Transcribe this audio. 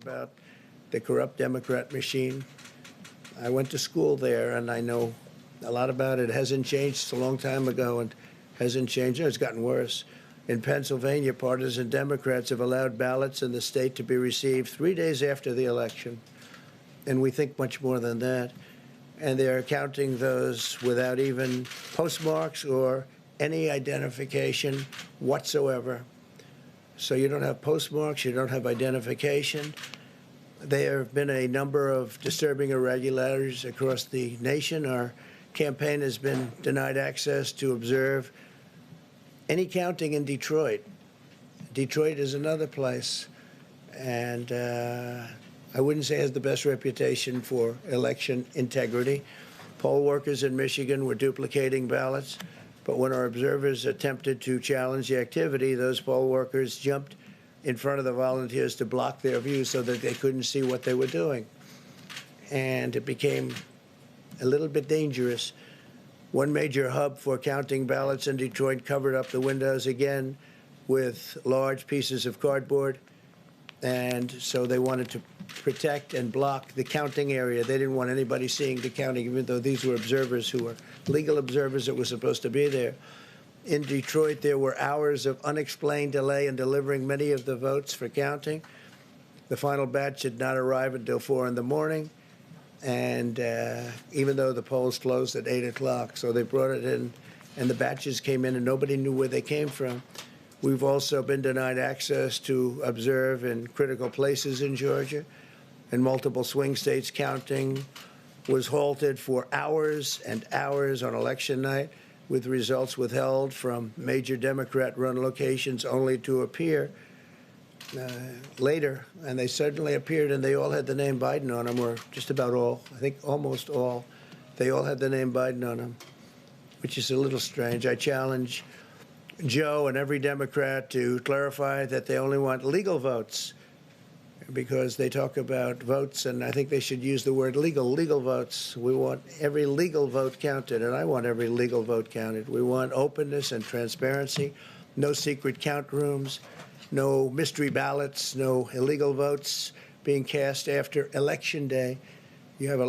about the corrupt Democrat machine. I went to school there, and I know a lot about it. It hasn't changed. It's a long time ago, and hasn't changed. It's gotten worse. In Pennsylvania, partisan Democrats have allowed ballots in the state to be received 3 days after the election, and we think much more than that. And they're counting those without even postmarks or any identification whatsoever. So you don't have postmarks, you don't have identification. There have been a number of disturbing irregularities across the nation. Our campaign has been denied access to observe any counting in Detroit. Detroit is another place, and I wouldn't say it has the best reputation for election integrity. Poll workers in Michigan were duplicating ballots, but when our observers attempted to challenge the activity, those poll workers jumped in front of the volunteers to block their view so that they couldn't see what they were doing. And it became a little bit dangerous. One major hub for counting ballots in Detroit covered up the windows again with large pieces of cardboard. And so they wanted to protect and block the counting area. They didn't want anybody seeing the counting, even though these were observers who were legal observers that were supposed to be there. In Detroit, there were hours of unexplained delay in delivering many of the votes for counting. The final batch did not arrive until 4 in the morning, and even though the polls closed at 8 o'clock. So they brought it in, and the batches came in, and nobody knew where they came from. We've also been denied access to observe in critical places in Georgia. In multiple swing states, counting was halted for hours and hours on election night, with results withheld from major Democrat-run locations only to appear later. And they suddenly appeared, and they all had the name Biden on them, or just about all. I think almost all. They all had the name Biden on them, which is a little strange. I challenge Joe and every Democrat to clarify that they only want legal votes, because they talk about votes, and I think they should use the word legal votes. We want every legal vote counted, and I want every legal vote counted. We want openness and transparency, no secret count rooms, no mystery ballots, no illegal votes being cast after Election Day. You have